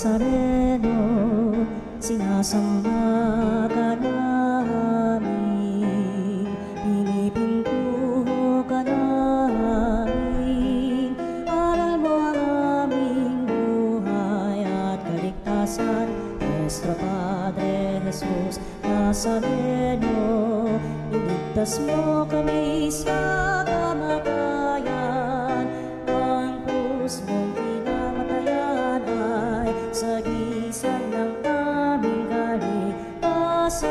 Nazareno, sinasamba ka namin, pinipintuho ka namin, aral mo ang aming buhay at kaligtasan. Nuestro Padre Jesus Nazareno, iligtas mo kami sa kamatayan, ang krus mong pinamatayan ay sagisag ng aming kaligtasan.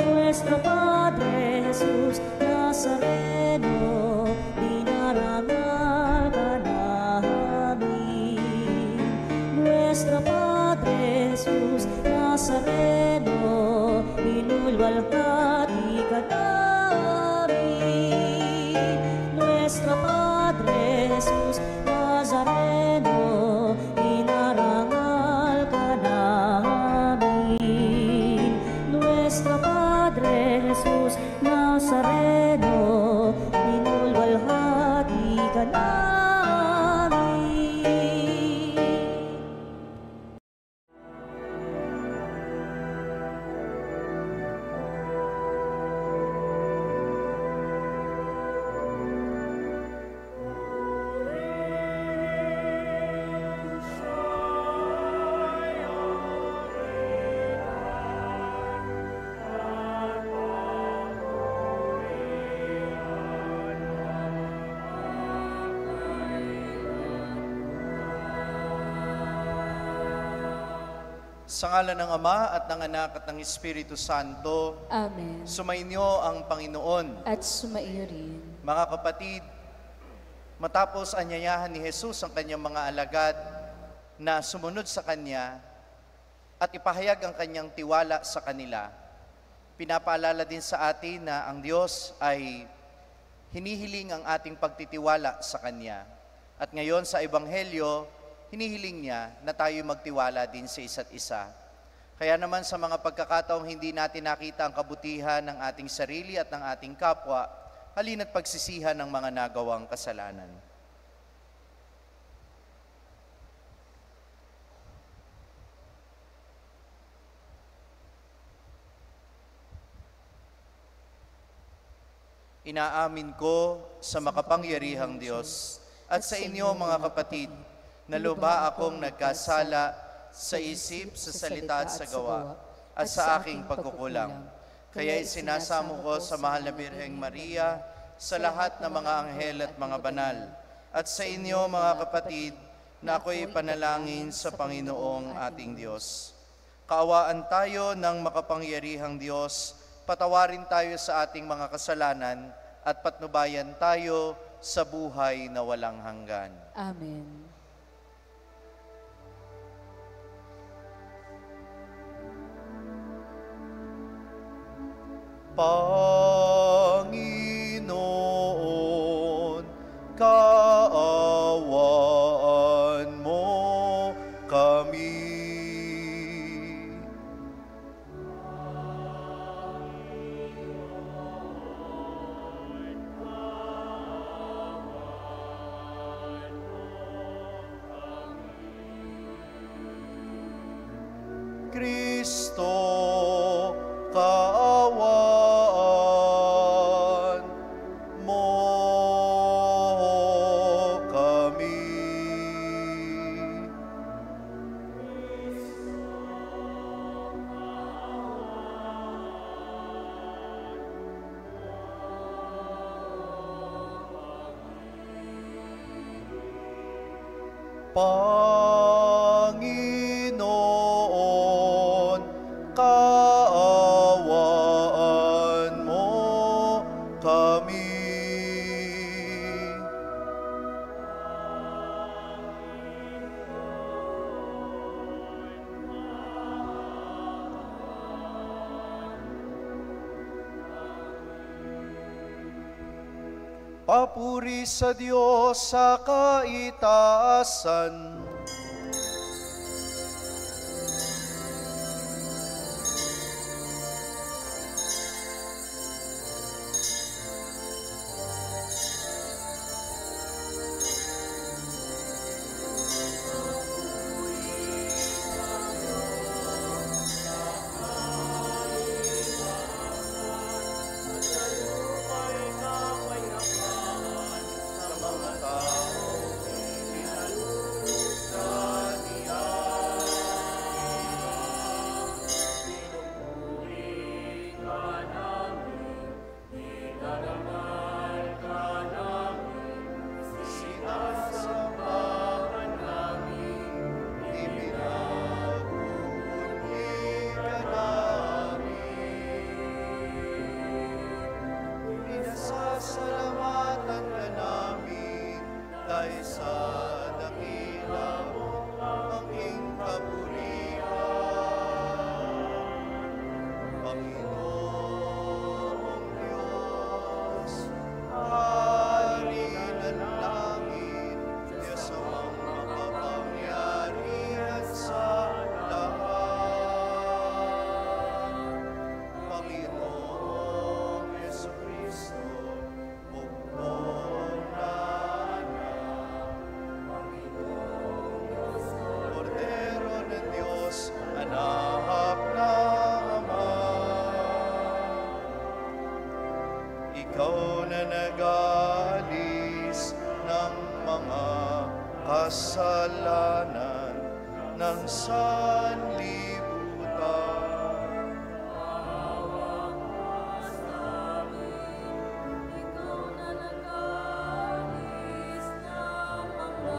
Nuestro Padre Jesus Nazareno, dinarangal ka namin. Nuestro Padre Jesus Nazareno, inulwalhati ka namin. Nuestro Padre Jesus Nazareno, inarangal ka namin. Nuestro Padre Jesus Nazareno, inulwalhati ka namin. Sa ngalan ng Ama at ng Anak at ng Espiritu Santo. Amen. Sumainyo ang Panginoon. At sumaiyo rin. Mga kapatid, matapos anyayahan ni Jesus ang kanyang mga alagad na sumunod sa Kanya at ipahayag ang Kanyang tiwala sa kanila, pinapaalala din sa atin na ang Diyos ay hinihiling ang ating pagtitiwala sa Kanya. At ngayon sa Ebanghelyo, hinihiling niya na tayo magtiwala din sa isa't isa. Kaya naman sa mga pagkakataong hindi natin nakita ang kabutihan ng ating sarili at ng ating kapwa, halina't pagsisihan ng mga nagawang kasalanan. Inaamin ko sa makapangyarihang Diyos at sa inyo mga kapatid, na luba akong nagkasala sa isip, sa salita at sa gawa, at sa aking pagkukulang. Kaya isinasamo ko sa mahal na Birheng Maria, sa lahat ng mga anghel at mga banal, at sa inyo mga kapatid, na ako'y panalangin sa Panginoong ating Diyos. Kaawaan tayo ng makapangyarihang Diyos, patawarin tayo sa ating mga kasalanan, at patnubayan tayo sa buhay na walang hanggan. Amen. Panginoon, kaawaan mo kami. Kristo, kaawaan mo kami. Panginoon, kaawaan mo kami. Papuri sa Diyos sa kaitaasan. ng sanlibutan.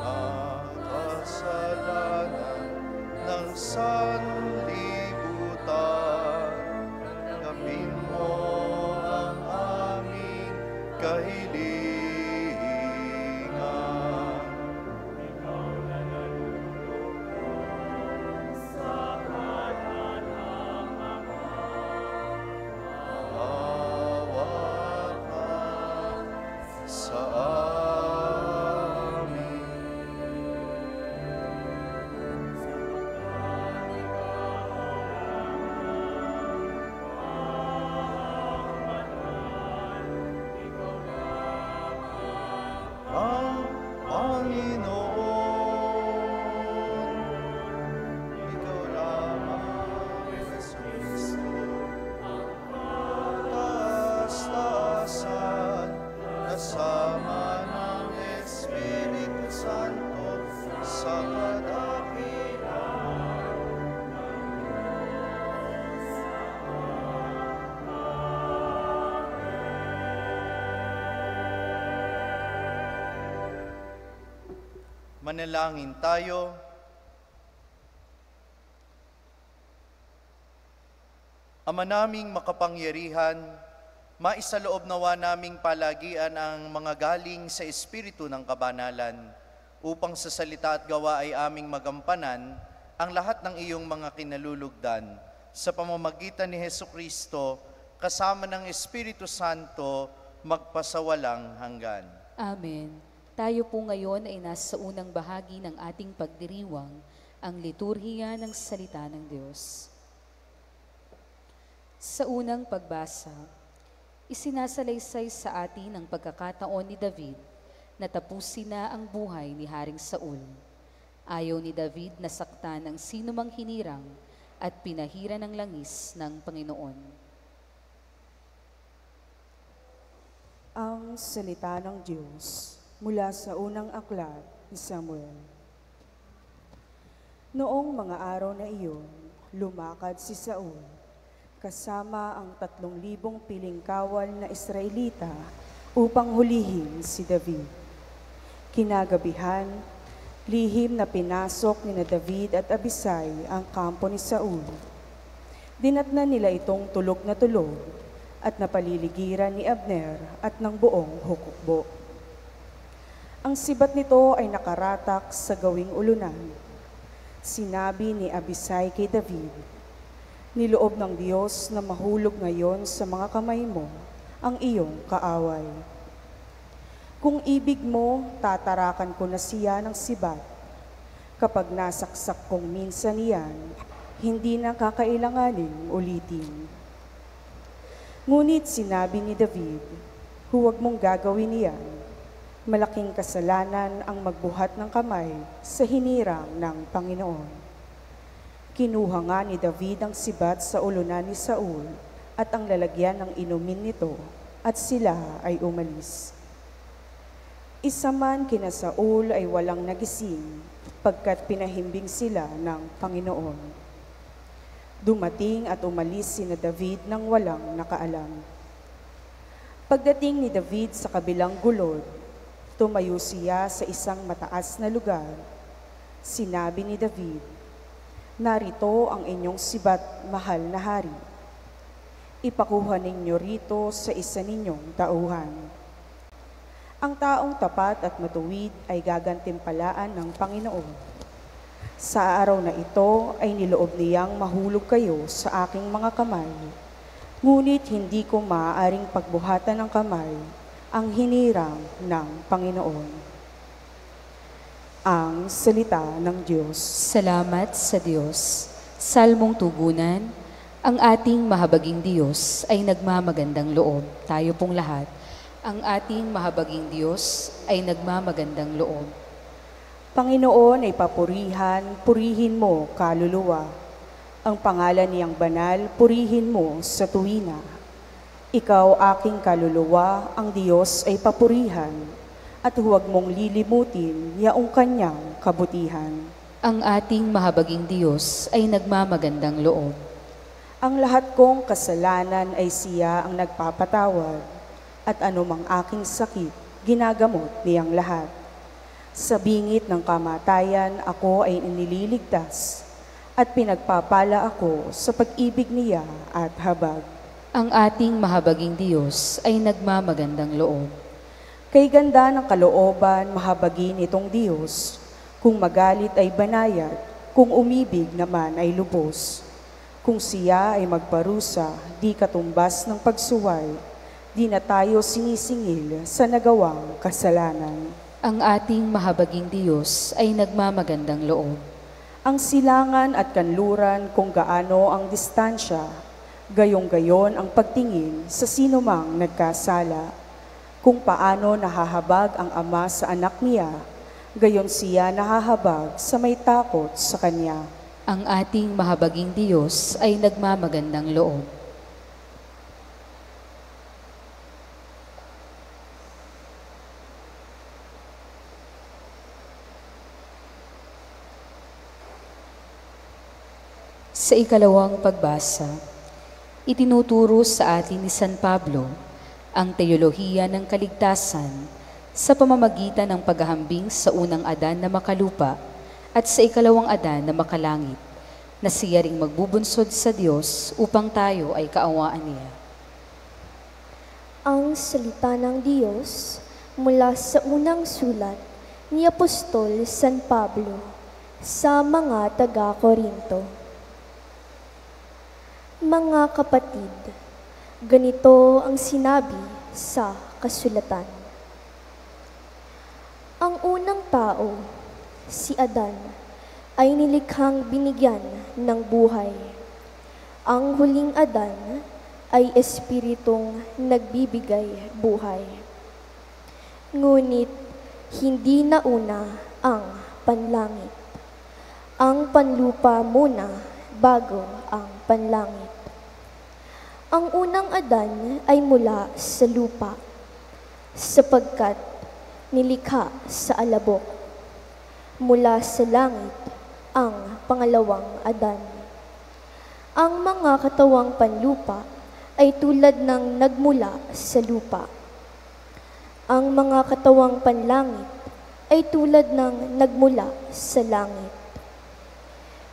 At kasalanan ng sanlibutan, tanggapin mo ang aming kahilingan. Maawa ka sa amin. Ang Panginoon, Ikaw lamang, Jesucristo, taas-taasan, kasama ng Espiritu Santo, sa kadakilaan. Manalangin tayo. Ama naming makapangyarihan, maisaloob nawa naming palagian ang mga galing sa Espiritu ng kabanalan, upang sa salita at gawa ay aming magampanan ang lahat ng iyong mga kinalulugdan, sa pamamagitan ni Hesukristo, kasama ng Espiritu Santo, magpasawalang hanggan. Amen. Tayo po ngayon ay nasa unang bahagi ng ating pagdiriwang, ang liturhiya ng salita ng Diyos. Sa unang pagbasa, isinasalaysay sa atin ang pagkakataon ni David na tapusin na ang buhay ni Haring Saul. Ayaw ni David na saktan ng sinumang hinirang at pinahira ng langis ng Panginoon. Ang salita ng Diyos mula sa unang aklat ni Samuel. Noong mga araw na iyon, lumakad si Saul kasama ang 3,000 piling kawal na Israelita upang hulihin si David. Kinagabihan, lihim na pinasok ni David at Abisai ang kampo ni Saul. Dinatnan nila itong tulog na tulog at napaliligiran ni Abner at ng buong hukukbo. Ang sibat nito ay nakaratak sa gawing ulunan. Sinabi ni Abisai kay David, "Niloob ng Diyos na mahulog ngayon sa mga kamay mo ang iyong kaaway. Kung ibig mo, tatarakan ko na siya ng sibat. Kapag nasaksak kong minsan iyan, hindi na kakailanganing ulitin." Ngunit sinabi ni David, "Huwag mong gagawin iyan. Malaking kasalanan ang magbuhat ng kamay sa hinirang ng Panginoon." Kinuha nga ni David ang sibat sa ulunan ni Saul at ang lalagyan ng inumin nito, at sila ay umalis. Isa man kina Saul ay walang nagising, pagkat pinahimbing sila ng Panginoon. Dumating at umalis sina David nang walang nakaalam. Pagdating ni David sa kabilang gulod, tumayo siya sa isang mataas na lugar. Sinabi ni David, "Narito ang inyong sibat, mahal na hari. Ipakuha ninyo rito sa isa ninyong tauhan. Ang taong tapat at matuwid ay gagantimpalaan ng Panginoon. Sa araw na ito ay niloob niyang mahulog kayo sa aking mga kamay, ngunit hindi ko maaaring pagbuhatan ng kamay ang hinirang ng Panginoon." Ang salita ng Diyos. Salamat sa Diyos. Salmong tugunan, ang ating mahabaging Diyos ay nagmamagandang loob. Tayo pong lahat, ang ating mahabaging Diyos ay nagmamagandang loob. Panginoon ay papurihan, purihin mo, kaluluwa. Ang pangalan niyang banal, purihin mo sa tuwina. Ikaw aking kaluluwa, ang Diyos ay papurihan, at huwag mong lilimutin yaong kanyang kabutihan. Ang ating mahabaging Diyos ay nagmamagandang loob. Ang lahat kong kasalanan ay siya ang nagpapatawad, at anumang aking sakit, ginagamot niyang lahat. Sa bingit ng kamatayan, ako ay inililigtas, at pinagpapala ako sa pag-ibig niya at habag. Ang ating mahabaging Diyos ay nagmamagandang loob. Kay ganda ng kalooban, mahabagin itong Diyos. Kung magalit ay banayad, kung umibig naman ay lubos. Kung siya ay magparusa, di katumbas ng pagsuway, di na tayo sinisingil sa nagawang kasalanan. Ang ating mahabaging Diyos ay nagmamagandang loob. Ang silangan at kanluran kung gaano ang distansya, gayong-gayon ang pagtingin sa sinumang nagkasala. Kung paano nahahabag ang ama sa anak niya, gayon siya nahahabag sa may takot sa kanya. Ang ating mahabaging Diyos ay nagmamagandang loob. Sa ikalawang pagbasa, itinuturo sa atin ni San Pablo ang teolohiya ng kaligtasan sa pamamagitan ng paghahambing sa unang Adan na makalupa at sa ikalawang Adan na makalangit, na siya ring magbubunsod sa Diyos upang tayo ay kaawaan niya. Ang salita ng Diyos mula sa unang sulat ni Apostol San Pablo sa mga taga-Korinto. Mga kapatid, ganito ang sinabi sa kasulatan. Ang unang tao, si Adan, ay nilikhang binigyan ng buhay. Ang huling Adan ay espiritong nagbibigay buhay. Ngunit hindi nauna ang panlangit. Ang panlupa muna bago ang panlangit. Ang unang Adan ay mula sa lupa, sapagkat nilikha sa alabok. Mula sa langit ang pangalawang Adan. Ang mga katawang panlupa ay tulad ng nagmula sa lupa. Ang mga katawang panlangit ay tulad ng nagmula sa langit.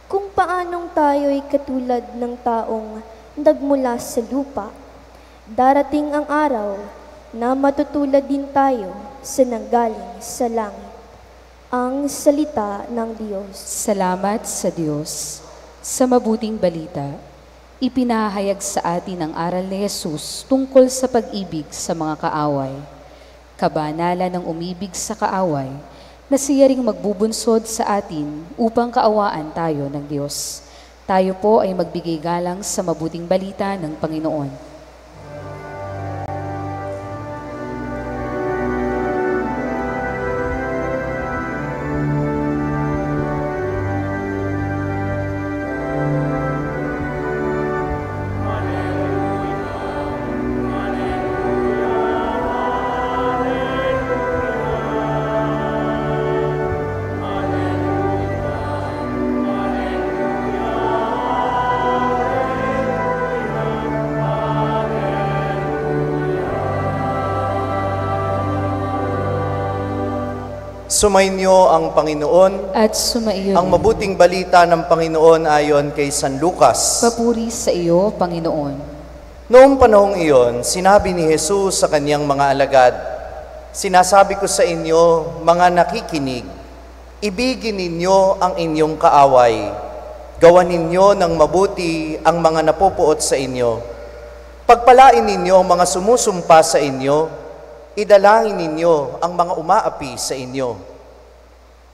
Kung paanong tayo'y katulad ng taong nagmula sa lupa, darating ang araw na matutulad din tayo sa nanggaling sa langit. Ang salita ng Diyos. Salamat sa Diyos. Sa mabuting balita, ipinahayag sa atin ang aral ni Jesus tungkol sa pag-ibig sa mga kaaway. Kabanalan ng umibig sa kaaway, na siya ring magbubunsod sa atin upang kaawaan tayo ng Diyos. Tayo po ay magbigay galang sa mabuting balita ng Panginoon. Sumainyo ang Panginoon. At sumaiyo Ang rin. mabuting balita ng Panginoon ayon kay San Lucas. Papuri sa iyo, Panginoon. Noong panahong iyon, sinabi ni Jesus sa kanyang mga alagad, "Sinasabi ko sa inyo, mga nakikinig, ibigin ninyo ang inyong kaaway. Gawan ninyo ng mabuti ang mga napupuot sa inyo. Pagpalain ninyo ang mga sumusumpa sa inyo, idalangin ninyo ang mga umaapi sa inyo.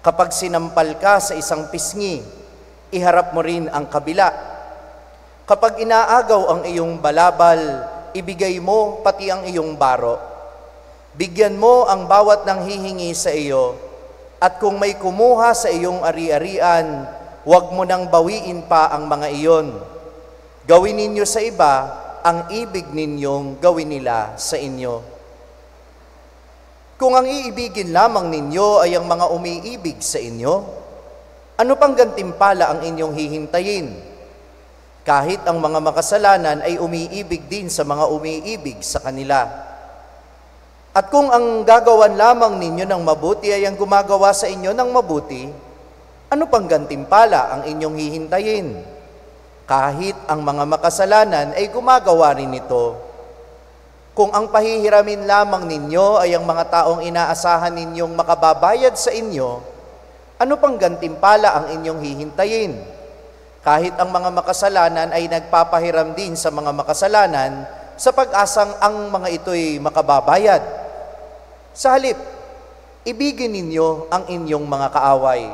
Kapag sinampal ka sa isang pisngi, iharap mo rin ang kabila. Kapag inaagaw ang iyong balabal, ibigay mo pati ang iyong baro. Bigyan mo ang bawat nanghihingi sa iyo, at kung may kumuha sa iyong ari-arian, huwag mo nang bawiin pa ang mga iyon. Gawin ninyo sa iba ang ibig ninyong gawin nila sa inyo. Kung ang iibigin lamang ninyo ay ang mga umiibig sa inyo, Ano pang gantimpala ang inyong hihintayin? Kahit ang mga makasalanan ay umiibig din sa mga umiibig sa kanila. At kung ang gagawan lamang ninyo ng mabuti ay ang gumagawa sa inyo ng mabuti, ano pang gantimpala ang inyong hihintayin? Kahit ang mga makasalanan ay gumagawa rin ito. Kung ang pahihiramin lamang ninyo ay ang mga taong inaasahan ninyong makababayad sa inyo, ano pang gantimpala ang inyong hihintayin? Kahit ang mga makasalanan ay nagpapahiram din sa mga makasalanan sa pag-asang ang mga ito'y makababayad. Sa halip, ibigin ninyo ang inyong mga kaaway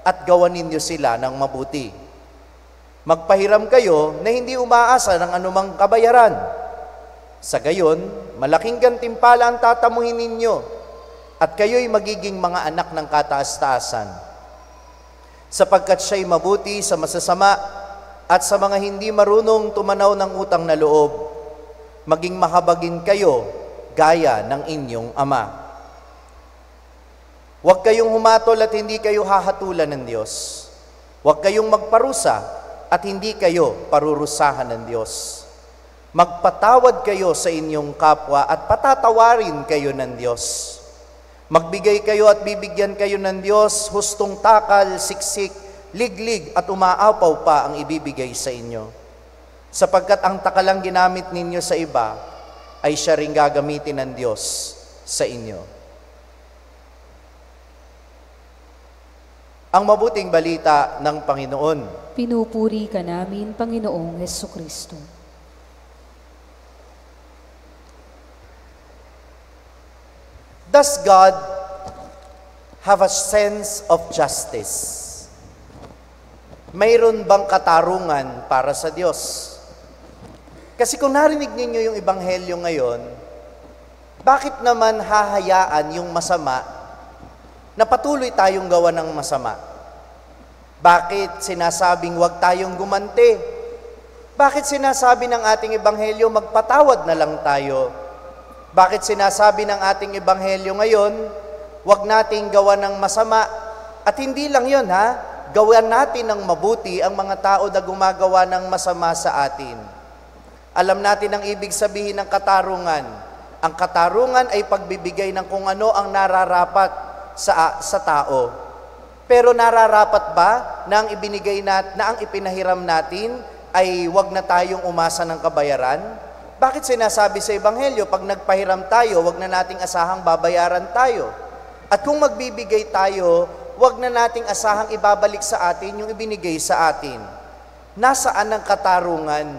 at gawan ninyo sila ng mabuti. Magpahiram kayo na hindi umaasa ng anumang kabayaran. Sa gayon, malaking gantimpala ang tatamuhin ninyo at kayo'y magiging mga anak ng kataas-taasan. Sapagkat siya'y mabuti sa masasama at sa mga hindi marunong tumanaw ng utang na loob, maging mahabagin kayo gaya ng inyong Ama. Huwag kayong humatol at hindi kayo hahatulan ng Diyos. Huwag kayong magparusa at hindi kayo parurusahan ng Diyos. Magpatawad kayo sa inyong kapwa at patatawarin kayo ng Diyos. Magbigay kayo at bibigyan kayo ng Diyos, hustong takal, siksik, liglig at umaapaw pa ang ibibigay sa inyo. Sapagkat ang takalang ginamit ninyo sa iba, ay siya ring gagamitin ng Diyos sa inyo. Ang mabuting balita ng Panginoon. Pinupuri ka namin, Panginoong Hesukristo. Does God have a sense of justice? Mayroon bang katarungan para sa Diyos? Kasi kung narinig ninyo yung ebanghelyo ngayon, bakit naman hahayaan yung masama na patuloy tayong gawa ng masama? Bakit sinasabing huwag tayong gumante? Bakit sinasabi ng ating ebanghelyo magpatawad na lang tayo? Bakit sinasabi ng ating ebanghelyo ngayon, huwag nating gawa ng masama? At hindi lang yun gawan natin ng mabuti ang mga tao na gumagawa ng masama sa atin. Alam natin ang ibig sabihin ng katarungan. Ang katarungan ay pagbibigay ng kung ano ang nararapat sa tao. Pero nararapat ba na ang ibinigay na ang ipinahiram natin ay huwag na tayong umasa ng kabayaran? Bakit sinasabi sa ebanghelyo, pag nagpahiram tayo, huwag na nating asahang babayaran tayo? At kung magbibigay tayo, huwag na nating asahang ibabalik sa atin yung ibinigay sa atin. Nasaan ang katarungan?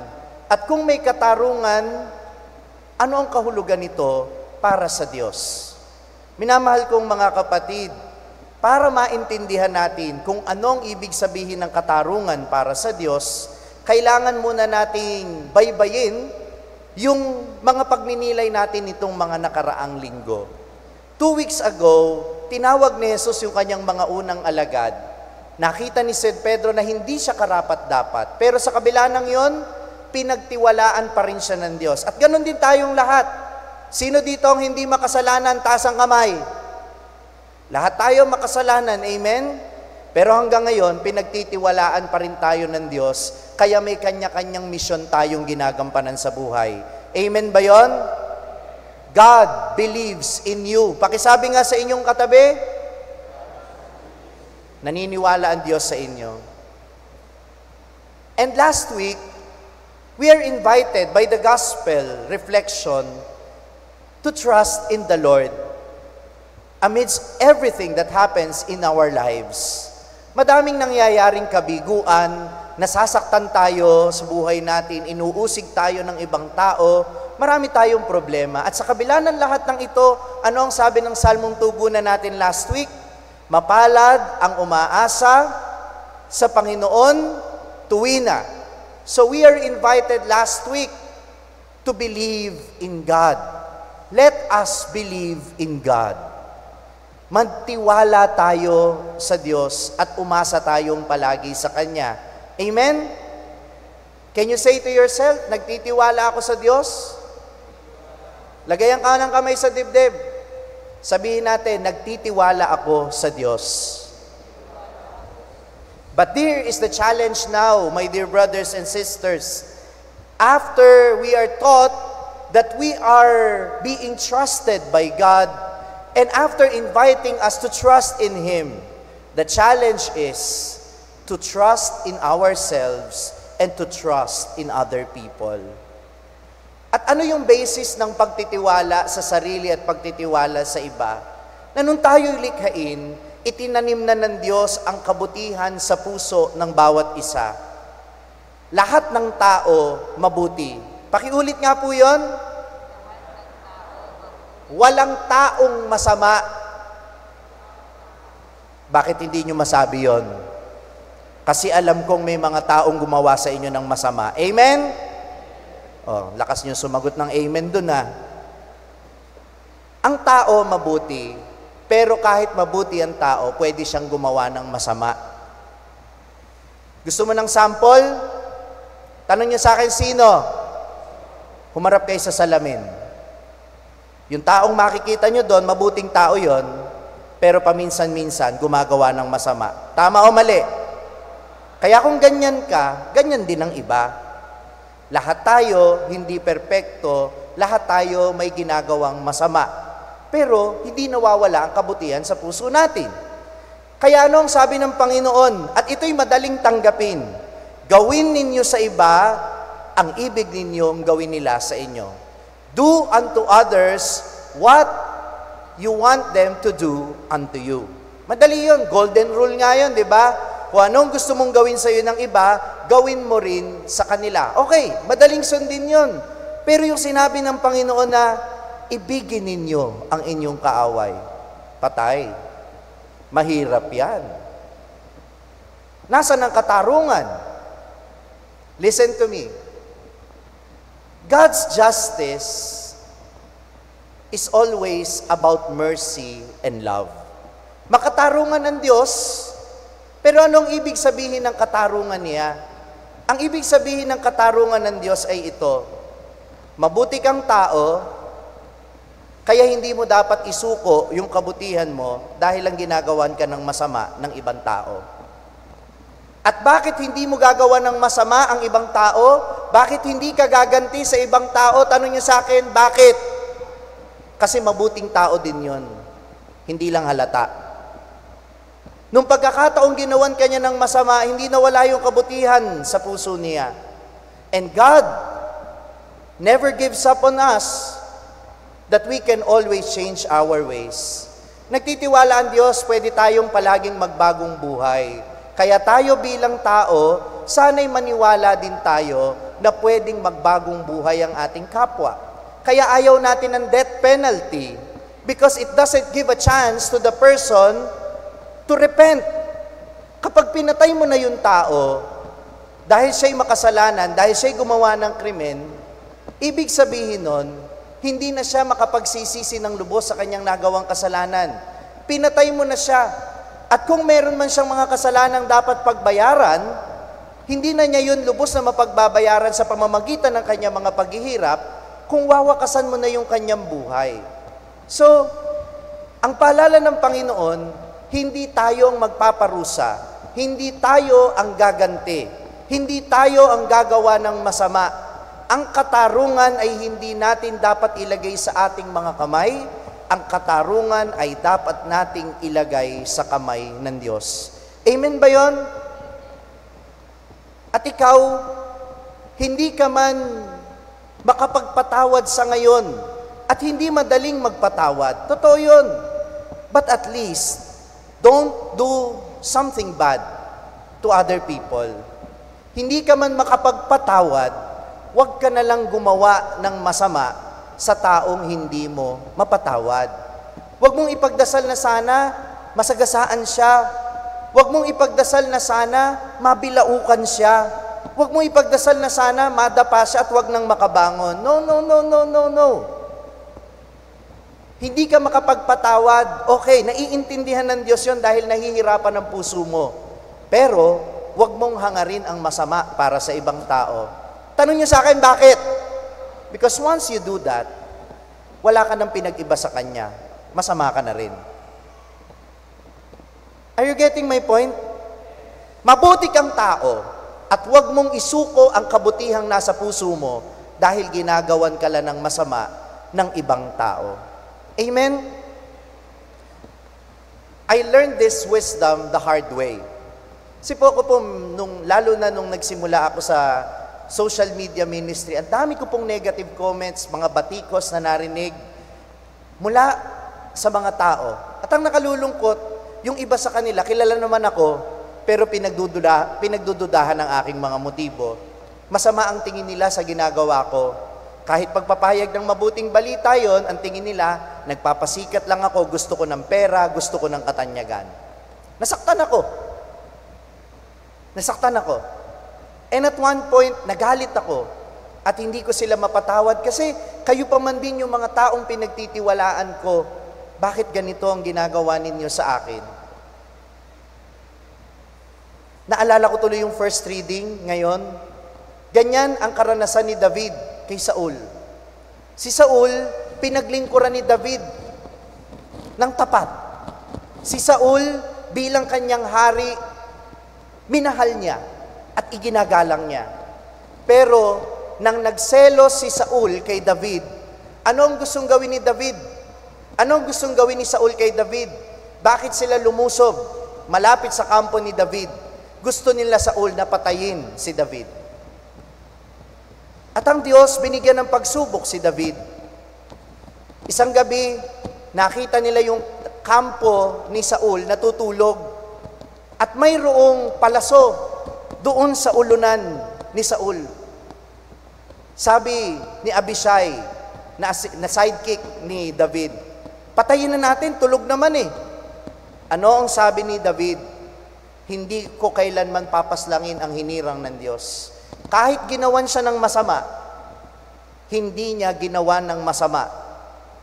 At kung may katarungan, ano ang kahulugan nito para sa Diyos? Minamahal kong mga kapatid, para maintindihan natin kung anong ibig sabihin ng katarungan para sa Diyos, kailangan muna nating baybayin yung mga pagninilay natin itong mga nakaraang linggo. 2 weeks ago, tinawag ni Jesus yung kanyang mga unang alagad. Nakita ni St. Pedro na hindi siya karapat-dapat. Pero sa kabila ng yon, pinagtiwalaan pa rin siya ng Diyos. At ganun din tayong lahat. Sino dito ang hindi makasalanan? Taas ang kamay. Lahat tayo makasalanan, amen? Pero hanggang ngayon, pinagtitiwalaan pa rin tayo ng Diyos, kaya may kanya-kanyang misyon tayong ginagampanan sa buhay. Amen ba yon? God believes in you. Pakisabi nga sa inyong katabi, naniniwala ang Diyos sa inyo. And last week, we are invited by the gospel reflection to trust in the Lord amidst everything that happens in our lives. Madaming nangyayaring kabiguan, nasasaktan tayo sa buhay natin, inuusig tayo ng ibang tao, marami tayong problema. At sa kabila ng lahat ng ito, ano ang sabi ng Salmong tugunan natin last week? Mapalad ang umaasa sa Panginoon tuwina. So we are invited last week to believe in God. Let us believe in God. Magtiwala tayo sa Diyos at umasa tayong palagi sa Kanya. Amen? Can you say to yourself, nagtitiwala ako sa Diyos? Lagay ang kanang kamay sa dibdib. Sabihin natin, nagtitiwala ako sa Diyos. But here is the challenge now, my dear brothers and sisters. After we are taught that we are being trusted by God, and after inviting us to trust in Him, the challenge is to trust in ourselves and to trust in other people. At ano yung basis ng pagtitiwala sa sarili at pagtitiwala sa iba? Na nung tayo'y likhain, itinanim na ng Diyos ang kabutihan sa puso ng bawat isa. Lahat ng tao mabuti. Pakiulit nga po yon. Walang taong masama. Bakit hindi nyo masabi yon? Kasi alam kong may mga taong gumawa sa inyo ng masama. Amen? Oh, lakas nyo sumagot ng amen dun ah. Ang tao mabuti, pero kahit mabuti ang tao, pwede siyang gumawa ng masama. Gusto mo ng sample? Tanong niyo sa akin, sino? Humarap kayo sa salamin. Yung taong makikita nyo doon, mabuting tao yon, pero paminsan-minsan gumagawa ng masama. Tama o mali? Kaya kung ganyan ka, ganyan din ang iba. Lahat tayo hindi perpekto, lahat tayo may ginagawang masama. Pero hindi nawawala ang kabutihan sa puso natin. Kaya ano ang sabi ng Panginoon? At ito'y madaling tanggapin. Gawin ninyo sa iba ang ibig ninyong gawin nila sa inyo. Do unto others what you want them to do unto you. Madali yun. Golden rule nga yun, di ba? Kung anong gusto mong gawin sa iyo ng iba, gawin mo rin sa kanila. Okay, madaling sundin yun. Pero yung sinabi ng Panginoon na, ibigin ninyo ang inyong kaaway. Patay. Mahirap yan. Nasaan ang katarungan? Listen to me. God's justice is always about mercy and love. Makatarungan ng Diyos, pero anong ibig sabihin ng katarungan niya? Ang ibig sabihin ng katarungan ng Diyos ay ito, mabuti kang tao, kaya hindi mo dapat isuko yung kabutihan mo dahil lang ginagawan ka ng masama ng ibang tao. At bakit hindi mo gagawa ng masama ang ibang tao? Bakit hindi ka gaganti sa ibang tao? Tanong niyo sa akin, bakit? Kasi mabuting tao din yon, hindi lang halata. Nung pagkakataong ginawan kanya ng masama, hindi nawala yung kabutihan sa puso niya. And God never gives up on us that we can always change our ways. Nagtitiwala ang Diyos, pwede tayong palaging magbagong buhay. Kaya tayo bilang tao, sana'y maniwala din tayo na pwedeng magbagong buhay ang ating kapwa. Kaya ayaw natin ng death penalty because it doesn't give a chance to the person to repent. Kapag pinatay mo na yung tao, dahil siya'y makasalanan, dahil siya'y gumawa ng krimen, ibig sabihin nun, hindi na siya makapagsisisi ng lubos sa kanyang nagawang kasalanan. Pinatay mo na siya. At kung meron man siyang mga kasalanang dapat pagbayaran, hindi na niya yun lubos na mapagbabayaran sa pamamagitan ng kanyang mga paghihirap kung wawakasan mo na yung kanyang buhay. So, ang paalala ng Panginoon, hindi tayo ang magpaparusa, hindi tayo ang gaganti, hindi tayo ang gagawa ng masama. Ang katarungan ay hindi natin dapat ilagay sa ating mga kamay, ang katarungan ay dapat nating ilagay sa kamay ng Diyos. Amen ba yon? At ikaw, hindi ka man makapagpatawad sa ngayon at hindi madaling magpatawad. Totoo yun. But at least, don't do something bad to other people. Hindi ka man makapagpatawad, huwag ka na lang gumawa ng masama sa taong hindi mo mapatawad. Huwag mong ipagdasal na sana masagasaan siya. Huwag mong ipagdasal na sana mabilaukan siya. Huwag mong ipagdasal na sana madapa siya at huwag nang makabangon. No, no, no, no, no, no. Hindi ka makapagpatawad. Okay, naiintindihan ng Diyos yon dahil nahihirapan ang puso mo. Pero, huwag mong hangarin ang masama para sa ibang tao. Tanong niyo sa akin, bakit? Because once you do that, wala ka nang pinag-iba sa Kanya. Masama ka na rin. Are you getting my point? Mabuti kang tao at huwag mong isuko ang kabutihang nasa puso mo dahil ginagawan ka lang ng masama ng ibang tao. Amen? I learned this wisdom the hard way. Kasi po ako po, lalo na nung nagsimula ako sa social media ministry, ang dami ko pong negative comments, mga batikos na narinig mula sa mga tao. At ang nakalulungkot, yung iba sa kanila, kilala naman ako, pero pinagdududahan ng aking mga motibo. Masama ang tingin nila sa ginagawa ko. Kahit pagpapahayag ng mabuting balita yon, ang tingin nila, nagpapasikat lang ako, gusto ko ng pera, gusto ko ng katanyagan. Nasaktan ako. And at one point, nagalit ako. At hindi ko sila mapatawad kasi kayo pa man din yung mga taong pinagtitiwalaan ko. Bakit ganito ang ginagawa ninyo sa akin? Naalala ko tuloy yung first reading ngayon. Ganyan ang karanasan ni David kay Saul. Si Saul, pinaglingkuran ni David ng tapat. Si Saul, bilang kanyang hari, minahal niya at iginagalang niya. Pero, nang nagselos si Saul kay David, ano ang gustong gawin ni David? Ano ang gustong gawin ni Saul kay David? Bakit sila lumusob malapit sa kampo ni David? Gusto nila Saul na patayin si David. At ang Diyos, binigyan ng pagsubok si David. Isang gabi, nakita nila yung kampo ni Saul natutulog. At mayroong palaso doon sa ulunan ni Saul. Sabi ni Abishai, na sidekick ni David, patayin na natin, tulog naman eh. Ano ang sabi ni David? Hindi ko kailanman papaslangin ang hinirang ng Diyos. Kahit ginawan siya ng masama, hindi niya ginawa ng masama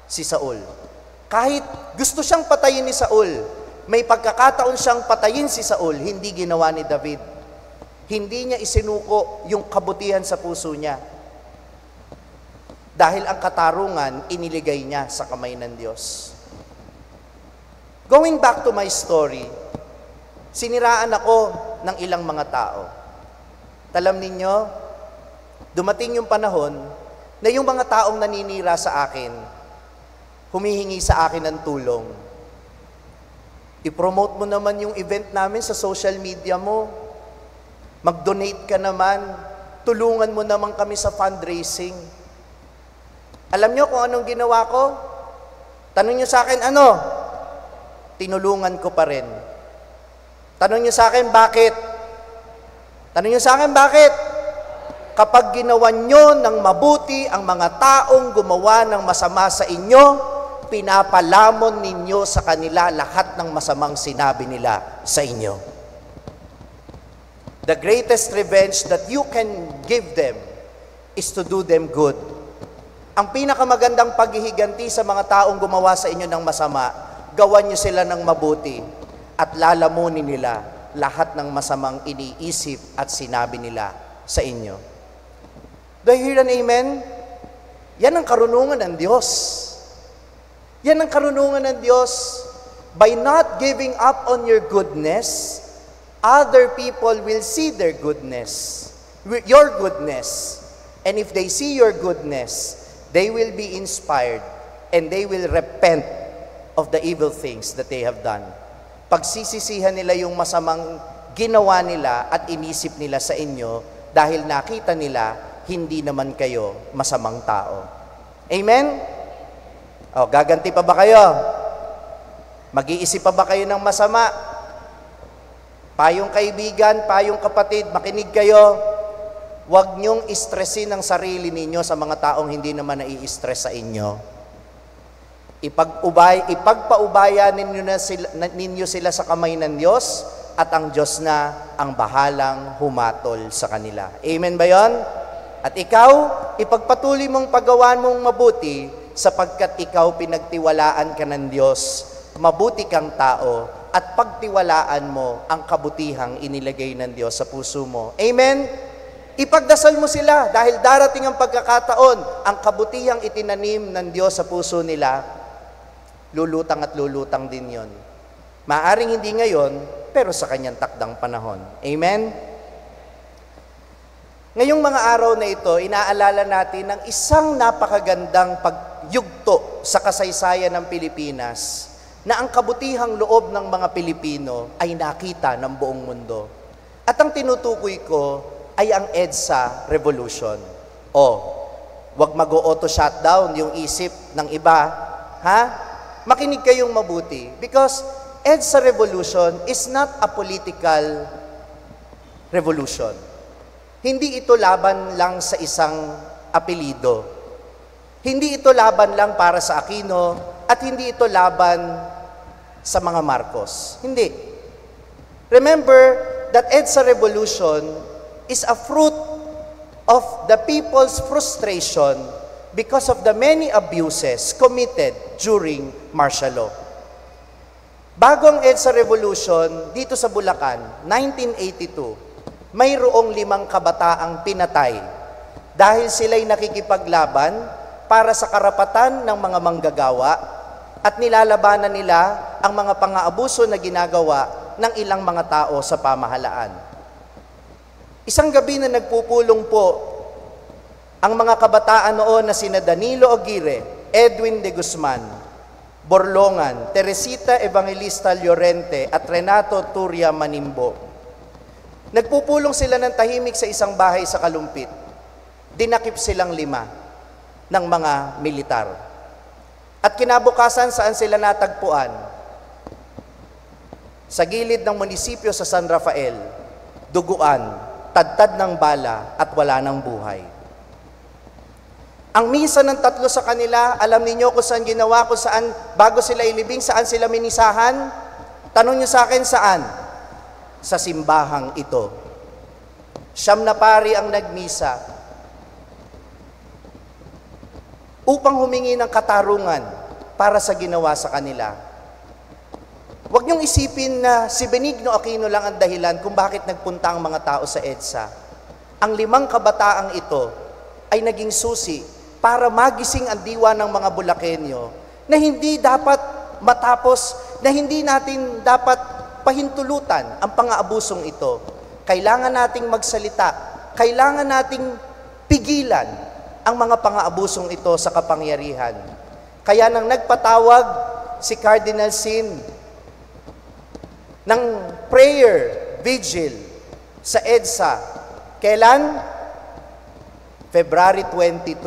si Saul. Kahit gusto siyang patayin ni Saul, may pagkakataon siyang patayin si Saul, hindi ginawa ni David. Hindi niya isinuko yung kabutihan sa puso niya. Dahil ang katarungan, iniligay niya sa kamay ng Diyos. Going back to my story, siniraan ako ng ilang mga tao. Alam ninyo, dumating yung panahon na yung mga taong naninira sa akin, humihingi sa akin ng tulong. I-promote mo naman yung event namin sa social media mo. Mag-donate ka naman. Tulungan mo naman kami sa fundraising. Alam nyo kung anong ginawa ko? Tanong nyo sa akin, ano? Tinulungan ko pa rin. Tanong niyo sa akin, bakit? Kapag ginawa nyo ng mabuti ang mga taong gumawa ng masama sa inyo, pinapalamon ninyo sa kanila lahat ng masamang sinabi nila sa inyo. The greatest revenge that you can give them is to do them good. Ang pinakamagandang paghihiganti sa mga taong gumawa sa inyo ng masama, gawan nyo sila ng mabuti. At lalamunin nila lahat ng masamang iniisip at sinabi nila sa inyo. Do you hear an amen? Yan ang karunungan ng Diyos. Yan ang karunungan ng Diyos. By not giving up on your goodness, other people will see their goodness, your goodness. And if they see your goodness, they will be inspired and they will repent of the evil things that they have done. Pagsisisihan nila yung masamang ginawa nila at inisip nila sa inyo dahil nakita nila hindi naman kayo masamang tao. Amen? O, gaganti pa ba kayo? Mag-iisip pa ba kayo ng masama? Payong kaibigan, payong kapatid, makinig kayo. Huwag niyong istresin ang sarili ninyo sa mga taong hindi naman nai-stress sa inyo. Ipagpaubaya ninyo sila sa kamay ng Diyos at ang Diyos na ang bahalang humatol sa kanila. Amen ba yon? At ikaw, ipagpatuloy mong paggawan mong mabuti sapagkat ikaw pinagtiwalaan ka ng Diyos. Mabuti kang tao at pagtiwalaan mo ang kabutihang inilagay ng Diyos sa puso mo. Amen? Ipagdasal mo sila dahil darating ang pagkakataon, ang kabutihang itinanim ng Diyos sa puso nila, lulutang at lulutang din yon. Maaring hindi ngayon, pero sa kanyang takdang panahon. Amen? Ngayong mga araw na ito, inaalala natin ng isang napakagandang pagyugto sa kasaysayan ng Pilipinas na ang kabutihang loob ng mga Pilipino ay nakita ng buong mundo. At ang tinutukoy ko ay ang EDSA Revolution. Wag mag-auto shutdown yung isip ng iba. Ha? Makinig kayong mabuti. Because EDSA Revolution is not a political revolution. Hindi ito laban lang sa isang apelido. Hindi ito laban lang para sa Aquino at hindi ito laban sa mga Marcos. Hindi. Remember that EDSA Revolution is a fruit of the people's frustration because of the many abuses committed during martial law. Bago ang EDSA Revolution, dito sa Bulacan, 1982, mayroong 5 kabataang pinatay dahil sila'y nakikipaglaban para sa karapatan ng mga manggagawa at nilalabanan nila ang mga pang-aabuso na ginagawa ng ilang mga tao sa pamahalaan. Isang gabi na nagpupulong po ang mga kabataan noon na sina Danilo Aguirre, Edwin de Guzman, Borlongan, Teresita Evangelista Llorente at Renato Turia Manimbo. Nagpupulong sila ng tahimik sa isang bahay sa Kalumpit. Dinakip silang 5 ng mga militar. At kinabukasan, saan sila natagpuan? Sa gilid ng munisipyo sa San Rafael, duguan, tadtad ng bala at wala ng buhay. Ang misa ng 3 sa kanila, alam niyo kung saan ginawa, kung saan, bago sila ilibing, saan sila minisahan? Tanong niyo sa akin, saan? Sa simbahang ito. 9 na pari ang nagmisa upang humingi ng katarungan para sa ginawa sa kanila. Huwag niyong isipin na si Benigno Aquino lang ang dahilan kung bakit nagpunta ang mga tao sa EDSA. Ang 5 kabataang ito ay naging susi para magising ang diwa ng mga Bulakenyo na hindi dapat matapos, na hindi natin dapat pahintulutan ang pang-aabusong ito. Kailangan nating magsalita. Kailangan nating pigilan ang mga pang-aabusong ito sa kapangyarihan. Kaya nang nagpatawag si Cardinal Sin ng prayer vigil sa EDSA, kailan? February 22,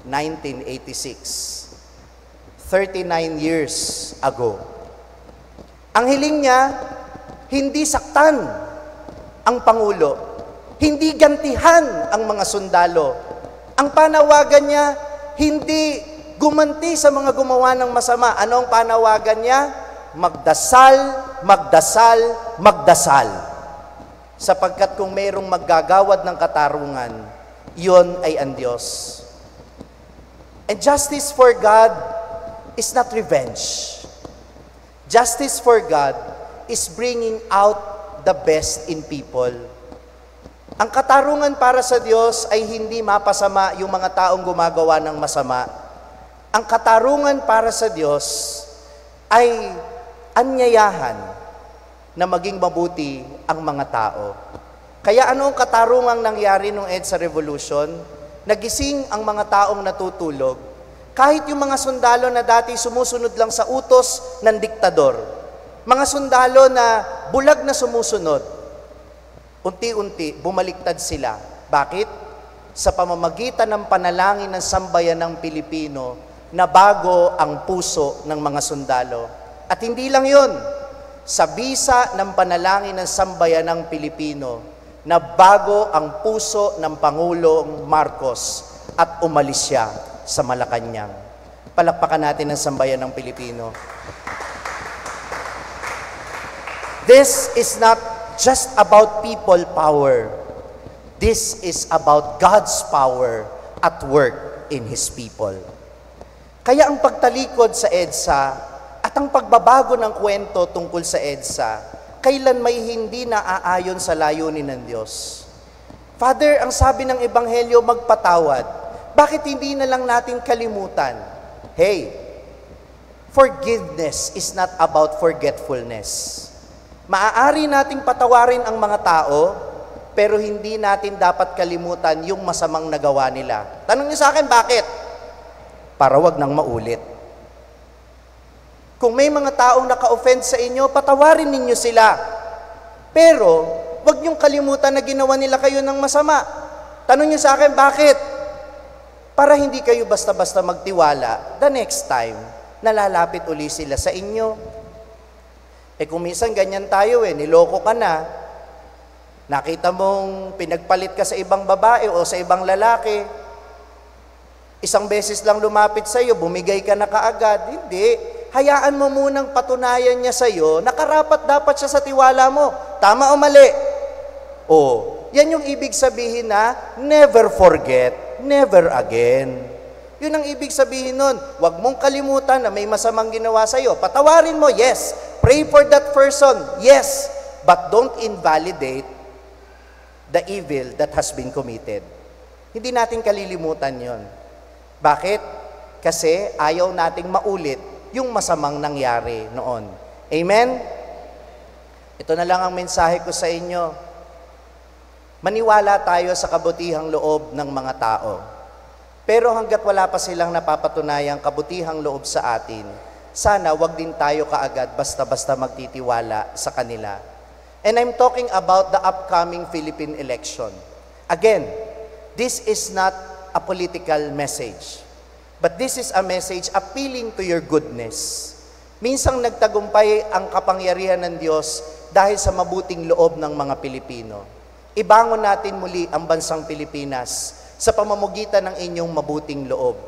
1986. 39 years ago. Ang hiling niya, hindi saktan ang Pangulo, hindi gantihan ang mga sundalo. Ang panawagan niya, hindi gumanti sa mga gumawa ng masama. Ano ang panawagan niya? Magdasal, magdasal, magdasal. Sapagkat kung mayroong maggagawad ng katarungan, iyon ay ang Diyos. And justice for God is not revenge. Justice for God is bringing out the best in people. Ang katarungan para sa Diyos ay hindi mapasama yung mga taong gumagawa ng masama. Ang katarungan para sa Diyos ay anyayahan na maging mabuti ang mga tao. Kaya ano ang katarungang nangyari nung EDSA Revolution? Nagising ang mga taong natutulog. Kahit yung mga sundalo na dati sumusunod lang sa utos ng diktador, mga sundalo na bulag na sumusunod, unti-unti bumaliktad sila. Bakit? Sa pamamagitan ng panalangin ng sambayan ng Pilipino, nabago ang puso ng mga sundalo. At hindi lang yun, sa bisa ng panalangin ng sambayan ng Pilipino, nabago ang puso ng Pangulong Marcos at umalis siya sa Malacanang. Palakpakan natin ang sambayan ng Pilipino. This is not just about people power. This is about God's power at work in His people. Kaya ang pagtalikod sa EDSA at ang pagbabago ng kwento tungkol sa EDSA, kailan may hindi naaayon sa layunin ng Diyos. Father, ang sabi ng Ebanghelyo, magpatawad. Bakit hindi na lang natin kalimutan? Hey, forgiveness is not about forgetfulness. Maaari nating patawarin ang mga tao, pero hindi natin dapat kalimutan yung masamang nagawa nila. Tanong niyo sa akin, bakit? Para wag nang maulit. Kung may mga taong naka-offend sa inyo, patawarin ninyo sila. Pero, wag niyong kalimutan na ginawa nila kayo ng masama. Tanong niyo sa akin, bakit? Para hindi kayo basta-basta magtiwala, the next time, nalalapit uli sila sa inyo. Kung minsan ganyan tayo niloko ka na, nakita mong pinagpalit ka sa ibang babae o sa ibang lalaki, isang beses lang lumapit sa iyo, bumigay ka na kaagad. Hindi. Hayaan mo munang patunayan niya sa iyo na karapat dapat siya sa tiwala mo. Tama o mali? Yan yung ibig sabihin na never forget, never again. Yun ang ibig sabihin nun. Huwag mong kalimutan na may masamang ginawa sa iyo. Patawarin mo, yes. Pray for that person, yes. But don't invalidate the evil that has been committed. Hindi natin kalilimutan yon. Bakit? Kasi ayaw nating maulit yung masamang nangyari noon. Amen? Ito na lang ang mensahe ko sa inyo. Maniwala tayo sa kabutihang loob ng mga tao. Pero hanggat wala pa silang napapatunayang kabutihang loob sa atin, sana wag din tayo kaagad basta-basta magtitiwala sa kanila. And I'm talking about the upcoming Philippine election. Again, this is not a political message, but this is a message appealing to your goodness. Minsang nagtagumpay ang kapangyarihan ng Diyos dahil sa mabuting loob ng mga Pilipino. Ibangon natin muli ang bansang Pilipinas sa pamamagitan ng inyong mabuting loob.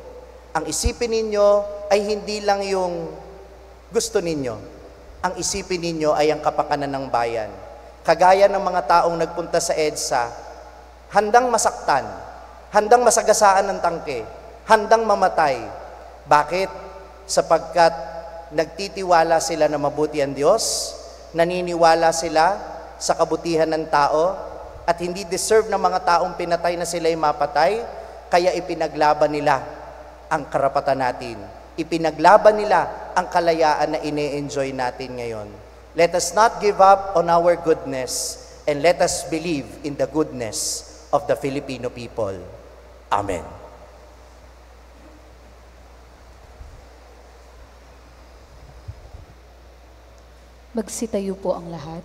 Ang isipin ninyo ay hindi lang yung gusto ninyo. Ang isipin ninyo ay ang kapakanan ng bayan. Kagaya ng mga taong nagpunta sa EDSA, handang masaktan, handang masagasaan ng tangke, handang mamatay. Bakit? Sapagkat nagtitiwala sila na mabuti ang Diyos, naniniwala sila sa kabutihan ng tao, at hindi deserve ng mga taong pinatay na sila'y mapatay, kaya ipinaglaban nila ang karapatan natin. Ipinaglaban nila ang kalayaan na ine-enjoy natin ngayon. Let us not give up on our goodness, and let us believe in the goodness of the Filipino people. Amen. Magsitayo po ang lahat.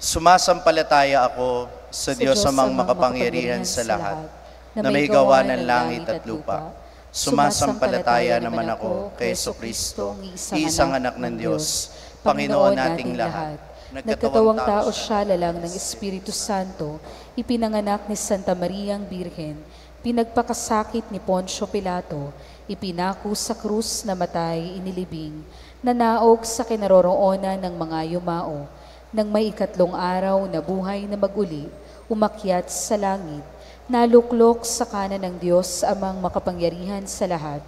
Sumasampalataya ako sa Diyos amang makapangyarihan sa lahat, na may gawa ng langit at lupa. Sumasampalataya naman ako kay Jesucristo, isang anak ng Diyos, Panginoon nating lahat. Nagkatawang tao siya lalang ng Espiritu Santo, ipinanganak ni Santa Mariang Birhen, pinagpakasakit ni Poncio Pilato, ipinako sa krus na matay, inilibing, nanaog sa kinaroroonan ng mga yumao, nang may ikatlong araw na buhay na maguli, umakyat sa langit, naluklok sa kanan ng Diyos amang makapangyarihan sa lahat.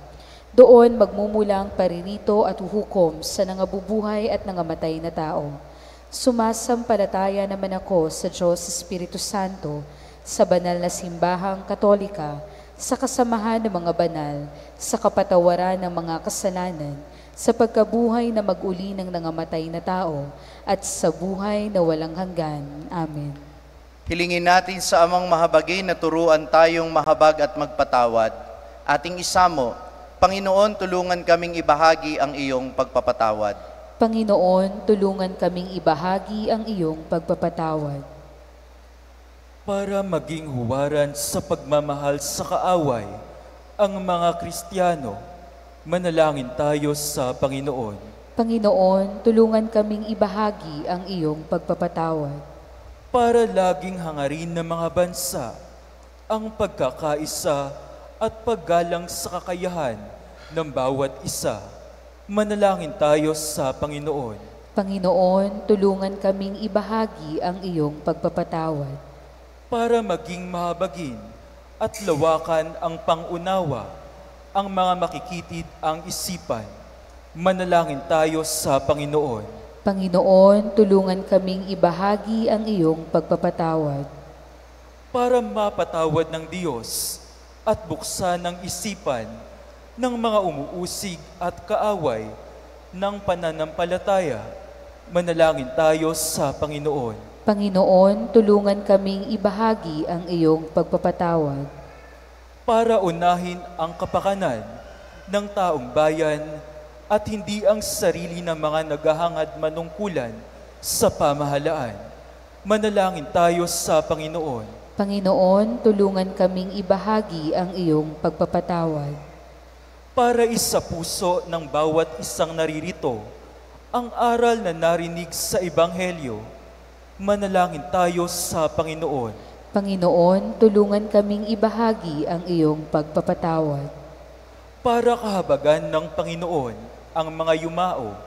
Doon magmumulang paririto at huhukom sa nangabubuhay at nangamatay na tao. Sumasampalataya naman ako sa Diyos Espiritu Santo, sa banal na simbahang katolika, sa kasamahan ng mga banal, sa kapatawaran ng mga kasalanan, sa pagkabuhay na mag-uli ng nangamatay na tao, at sa buhay na walang hanggan. Amen. Hilingin natin sa amang mahabagin na turuan tayong mahabag at magpatawad. Ating isamo, Panginoon, tulungan kaming ibahagi ang iyong pagpapatawad. Panginoon, tulungan kaming ibahagi ang iyong pagpapatawad. Para maging huwaran sa pagmamahal sa kaaway, ang mga Kristiyano, manalangin tayo sa Panginoon. Panginoon, tulungan kaming ibahagi ang iyong pagpapatawad. Para laging hangarin ng mga bansa ang pagkakaisa at paggalang sa kakayahan ng bawat isa, manalangin tayo sa Panginoon. Panginoon, tulungan kaming ibahagi ang iyong pagpapatawad. Para maging mahabagin at lawakan ang pangunawa, ang mga makikitid ang isipan, manalangin tayo sa Panginoon. Panginoon, tulungan kaming ibahagi ang iyong pagpapatawad. Para mapatawad ng Diyos at buksan ng isipan ng mga umuusig at kaaway ng pananampalataya, Manalangin tayo sa Panginoon. Panginoon, tulungan kaming ibahagi ang iyong pagpapatawad. Para unahin ang kapakanan ng taong bayan at hindi ang sarili ng mga naghahangad manungkulan sa pamahalaan. Manalangin tayo sa Panginoon. Panginoon, tulungan kaming ibahagi ang iyong pagpapatawad. Para isa puso ng bawat isang naririto ang aral na narinig sa Ebanghelyo, manalangin tayo sa Panginoon. Panginoon, tulungan kaming ibahagi ang iyong pagpapatawad. Para kahabagan ng Panginoon ang mga yumao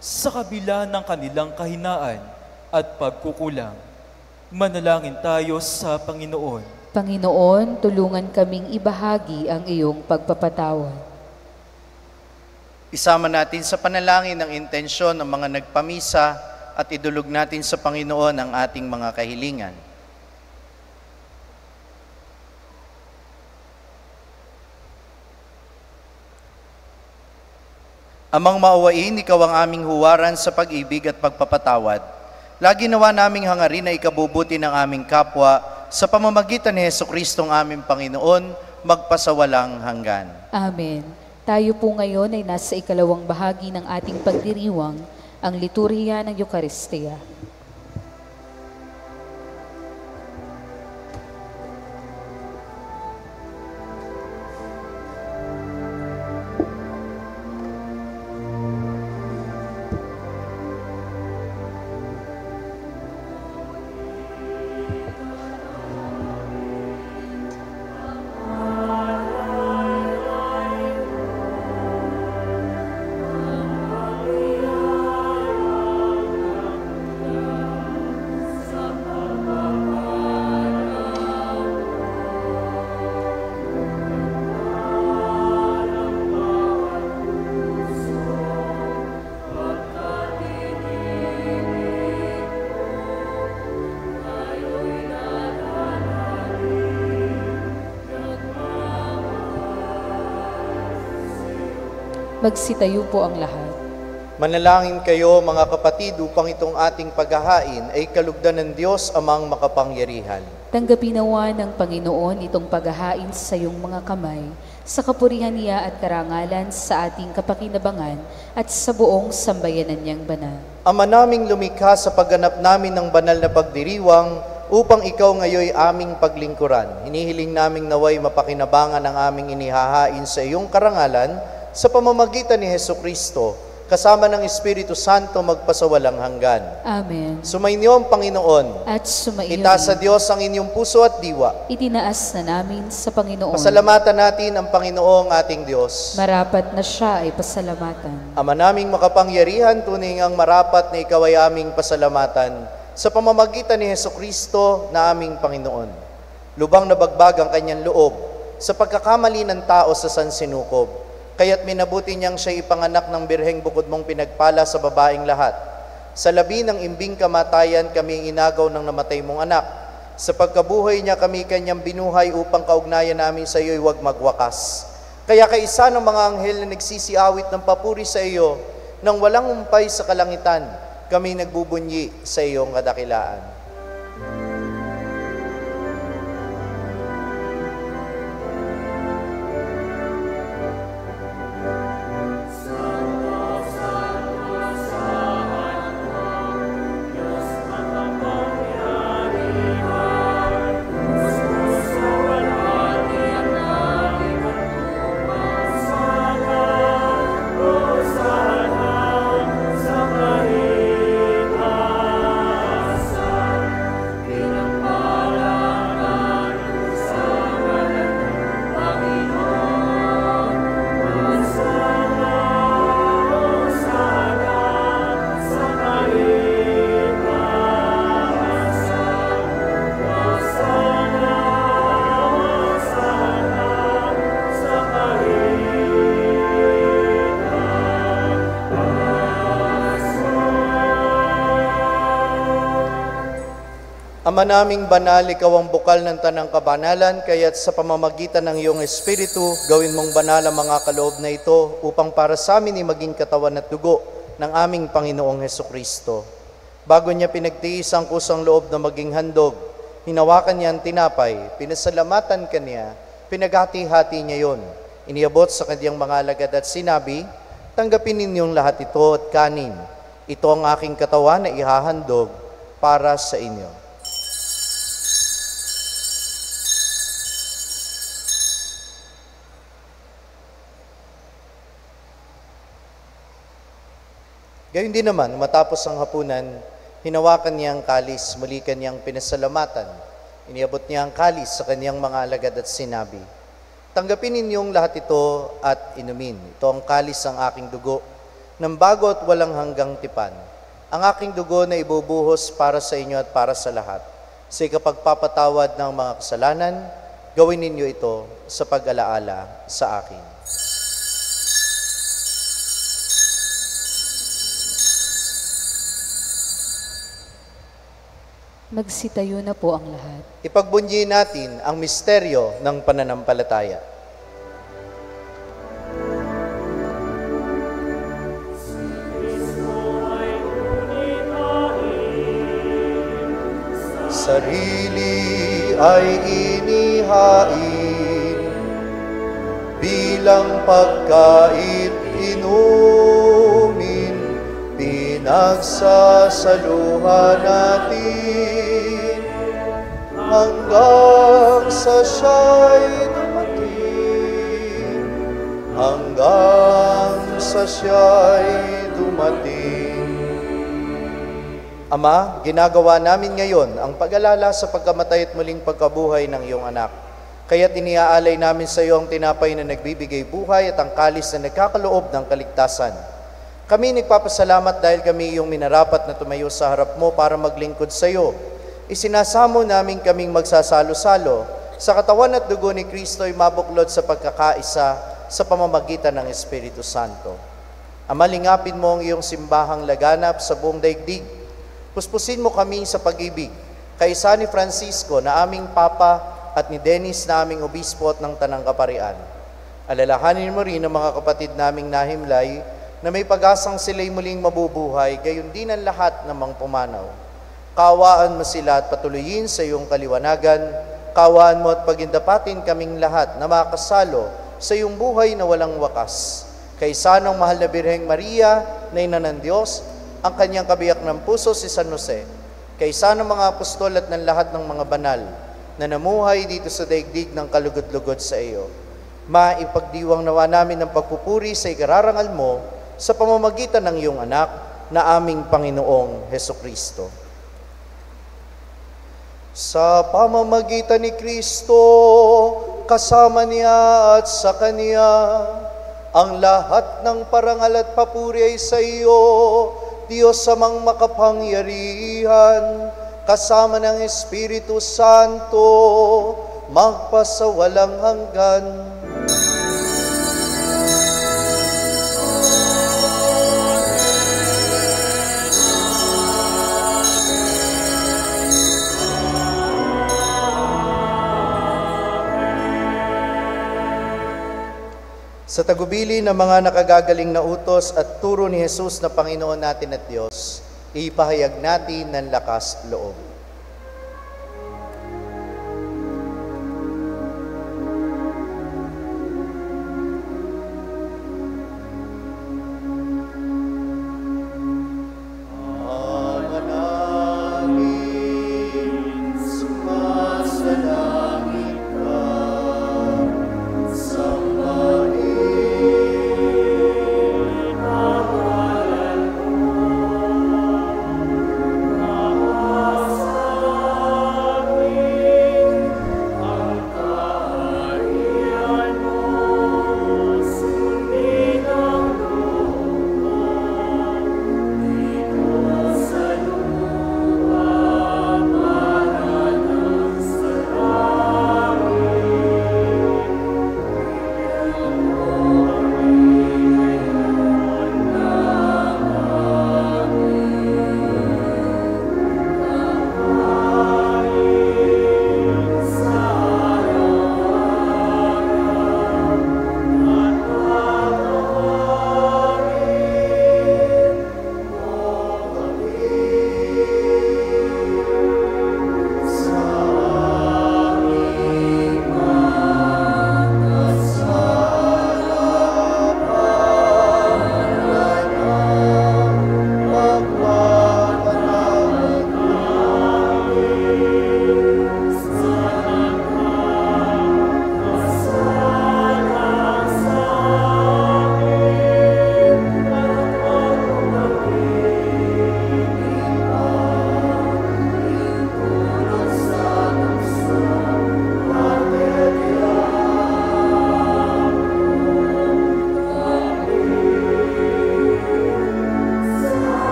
sa kabila ng kanilang kahinaan at pagkukulang. Manalangin tayo sa Panginoon. Panginoon, tulungan kaming ibahagi ang iyong pagpapatawad. Isama natin sa panalangin ang intensyon ng mga nagpamisa at idulog natin sa Panginoon ang ating mga kahilingan. Amang maawain, ikaw ang aming huwaran sa pag-ibig at pagpapatawad. Lagi nawa naming hangarin na ikabubuti ng aming kapwa sa pamamagitan ni Jesucristong aming Panginoon, magpasawalang hanggan. Amen. Tayo po ngayon ay nasa ikalawang bahagi ng ating pagdiriwang, ang liturhiya ng Eucharistia. Magsitayo po ang lahat. Manalangin kayo mga kapatid upang itong ating paghahain ay kalugdan ng Diyos amang makapangyarihan. Tanggapin nawa ng Panginoon itong paghahain sa iyong mga kamay, sa kapurihan niya at karangalan sa ating kapakinabangan at sa buong sambayanan niyang banal. Ama naming lumikha sa pagganap namin ng banal na pagdiriwang upang ikaw ngayoy aming paglingkuran. Hinihiling naming naway mapakinabangan ang aming inihahain sa iyong karangalan sa pamamagitan ni Jesucristo, kasama ng Espiritu Santo magpasawalang hanggan. Amen. Sumainyo ang Panginoon. At sumaiyo Itaas sa rin. Diyos ang inyong puso at diwa. Itinaas na namin sa Panginoon. Pasalamatan natin ang Panginoong ating Diyos. Marapat na siya ay pasalamatan. Ama naming makapangyarihan, tunay ngang marapat na ikaw ay aming pasalamatan sa pamamagitan ni Jesucristo na aming Panginoon. Lubang na bagbag ang kanyang loob sa pagkakamali ng tao sa sansinukob. Kaya't minabuti niyang siya ipanganak ng birheng bukod mong pinagpala sa babaeng lahat. Sa labi ng imbing kamatayan kami inagaw ng namatay mong anak. Sa pagkabuhay niya kami kanyang binuhay upang kaugnayan namin sa iyo'y huwag magwakas. Kaya kaisa ng mga anghel na nagsisiawit ng papuri sa iyo, nang walang umpay sa kalangitan, kami nagbubunyi sa iyong kadakilaan. Ama naming banal, ikaw ang bukal ng tanang kabanalan, kaya't sa pamamagitan ng iyong Espiritu, gawin mong banal ang mga kaloob na ito upang para sa amin ay maging katawan at dugo ng aming Panginoong Hesukristo. Bago niya pinagtiis ang kusang loob na maging handog, hinawakan niya ang tinapay, pinasalamatan kaniya, pinaghati-hati niya yon. Iniabot sa kanyang mga alagad at sinabi, "Tanggapin ninyong lahat ito at kanin. Ito ang aking katawan na ihahandog para sa inyo." Gayun din naman, matapos ang hapunan, hinawakan niya ang kalis, muli kanyang pinasalamatan. Iniabot niya ang kalis sa kanyang mga alagad at sinabi, "Tanggapin ninyong lahat ito at inumin. Ito ang kalis ng aking dugo, ng bago at walang hanggang tipan. Ang aking dugo na ibubuhos para sa inyo at para sa lahat. Sa ikapagpapatawad ng mga kasalanan, gawin ninyo ito sa pag-alaala sa akin." Magsitayo na po ang lahat. Ipagbunyi natin ang misteryo ng pananampalataya. Sarili ay inihain bilang pagkain inumin, pinagsasaluhan natin hanggang sa siya'y dumating, hanggang sa siya'y dumating. Ama, ginagawa namin ngayon ang pag-alala sa pagkamatay at muling pagkabuhay ng iyong anak. Kaya't iniaalay namin sa iyo ang tinapay na nagbibigay buhay at ang kalis na nagkakaloob ng kaligtasan. Kami nagpapasalamat dahil kami iyong minarapat na tumayo sa harap mo para maglingkod sa iyo. Isinasamo namin kaming magsasalo-salo sa katawan at dugo ni Kristo ay mabuklod sa pagkakaisa sa pamamagitan ng Espiritu Santo. Ama, lingapin mo ang iyong simbahang laganap sa buong daigdig. Puspusin mo kami sa pag-ibig, kaisa ni Francisco na aming Papa at ni Dennis na aming Obispo at ng Tanang Kaparian. Alalahanin mo rin ang mga kapatid naming nahimlay na may pag-asang sila'y muling mabubuhay, gayon din ang lahat namang pumanaw. Kaawaan mo sila at patuloyin sa iyong kaliwanagan. Kaawaan mo at pagindapatin kaming lahat na makasalo sa iyong buhay na walang wakas. Kaisa ng mahal na Birheng Maria, na ina ng Diyos, ang kanyang kabiyak ng puso si San Jose, kaisa ng mga apostol at ng lahat ng mga banal na namuhay dito sa daigdig ng kalugod-lugod sa iyo. Maipagdiwang nawa namin ang pagpupuri sa ikararangal mo sa pamamagitan ng iyong anak na aming Panginoong Hesukristo. Sa pamamagitan ni Kristo, kasama niya at sa Kanya, ang lahat ng parangal at papuri ay sa iyo, Diyos amang makapangyarihan, kasama ng Espiritu Santo, magpasawalang hanggan. Sa tagubili ng mga nakagagaling na utos at turo ni Jesus na Panginoon natin at Diyos, ipahayag natin ng lakas loob. Amen.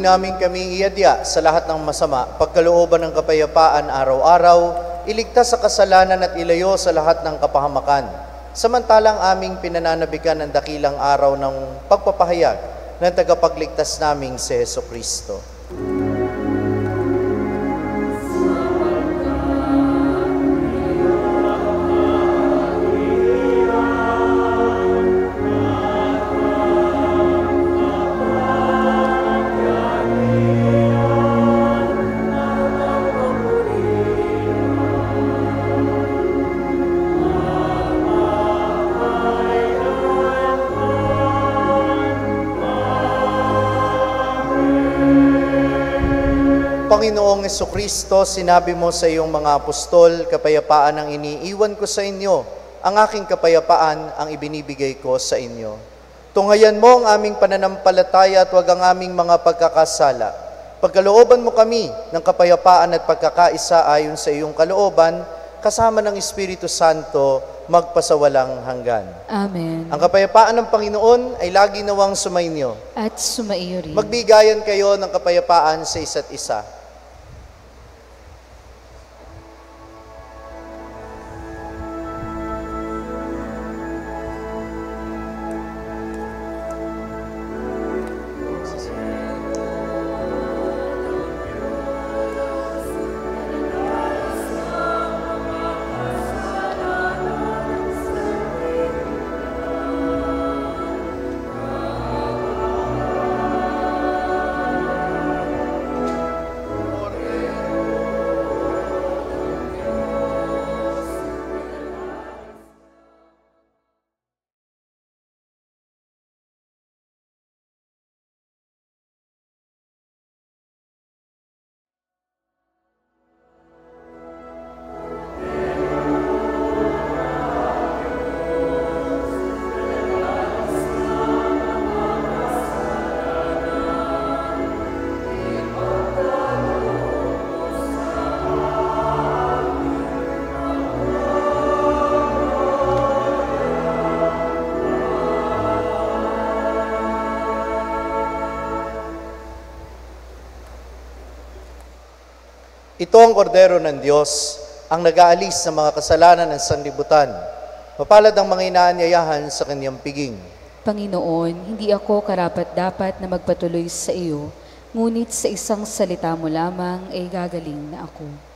namin kami iadya sa lahat ng masama, pagkalooban ng kapayapaan araw-araw, iligtas sa kasalanan at ilayo sa lahat ng kapahamakan. Samantalang aming pinananabikan ng dakilang araw ng pagpapahayag ng tagapagligtas naming si Jesucristo. Panginoong Jesucristo, sinabi mo sa iyong mga apostol, kapayapaan ang iniiwan ko sa inyo, ang aking kapayapaan ang ibinibigay ko sa inyo. Tunghayan mo ang aming pananampalataya at huwag ang aming mga pagkakasala. Pagkalooban mo kami ng kapayapaan at pagkakaisa ayon sa iyong kalooban, kasama ng Espiritu Santo, magpasawalang hanggan. Amen. Ang kapayapaan ng Panginoon ay lagi nawang sumainyo. At sumaiyo rin. Magbigayan kayo ng kapayapaan sa isa't isa. Ito ang kordero ng Diyos, ang nag-aalis ng mga kasalanan ng sanlibutan. Mapalad ang mga inaanyayahan sa kanyang piging. Panginoon, hindi ako karapat-dapat na magpatuloy sa iyo, ngunit sa isang salita mo lamang ay gagaling na ako.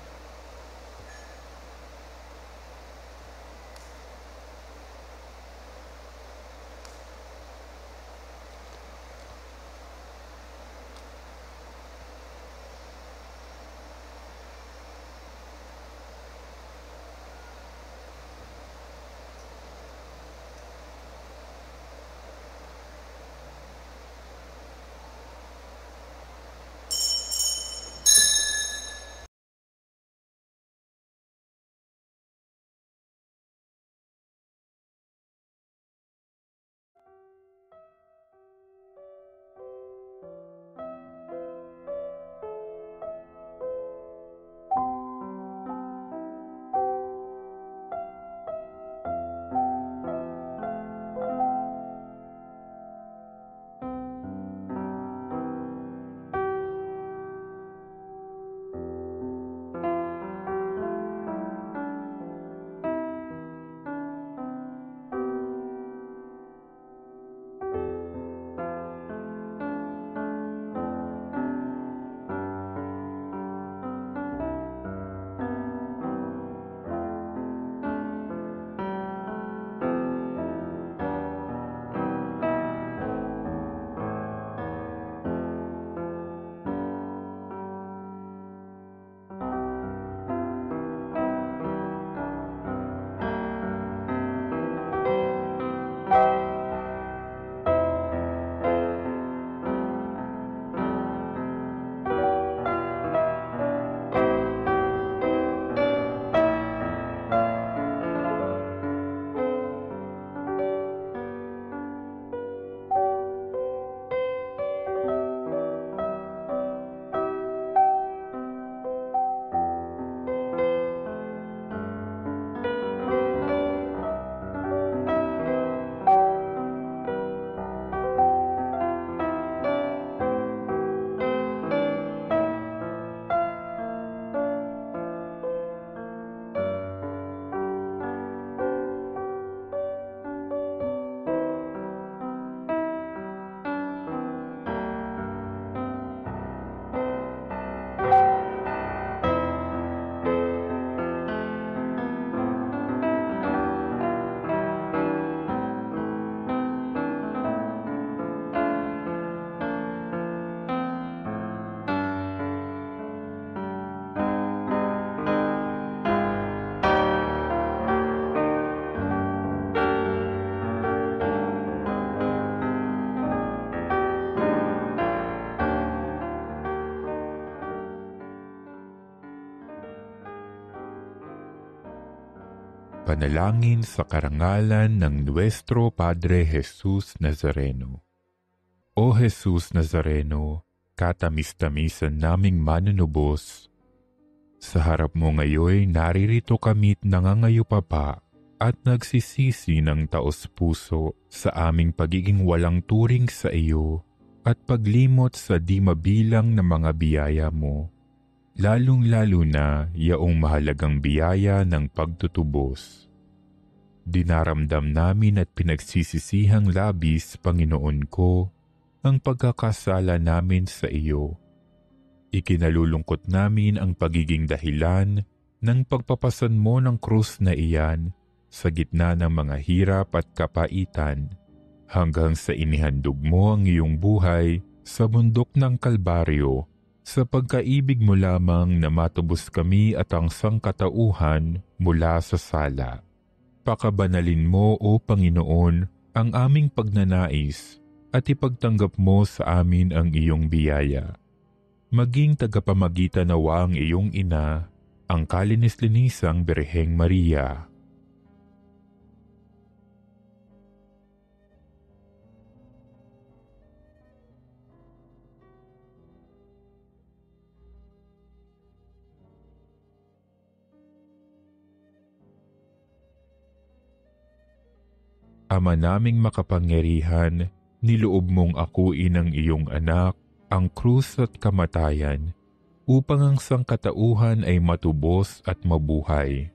Panalangin sa karangalan ng Nuestro Padre Jesus Nazareno. O Jesus Nazareno, katamis-tamisan naming manunubos, sa harap mo ngayon naririto kami't nangangayupapa at nagsisisi ng taos-puso sa aming pagiging walang turing sa iyo at paglimot sa di mabilang na mga biyaya mo, lalong-lalo na yaong mahalagang biyaya ng pagtutubos. Dinaramdam namin at pinagsisisihang labis, Panginoon ko, ang pagkakasala namin sa iyo. Ikinalulungkot namin ang pagiging dahilan ng pagpapasan mo ng krus na iyan sa gitna ng mga hirap at kapaitan, hanggang sa inihandog mo ang iyong buhay sa bundok ng Kalbaryo, sa pagkaibig mo lamang na matubos kami at ang sangkatauhan mula sa sala. Pakabanalin mo, O Panginoon, ang aming pagnanais at ipagtanggap mo sa amin ang iyong biyaya. Maging tagapamagitan nawa ang iyong ina, ang kalinis-linisang Birheng Maria. Ama naming makapangyarihan, niloob mong akuin ang iyong anak, ang krus at kamatayan, upang ang sangkatauhan ay matubos at mabuhay.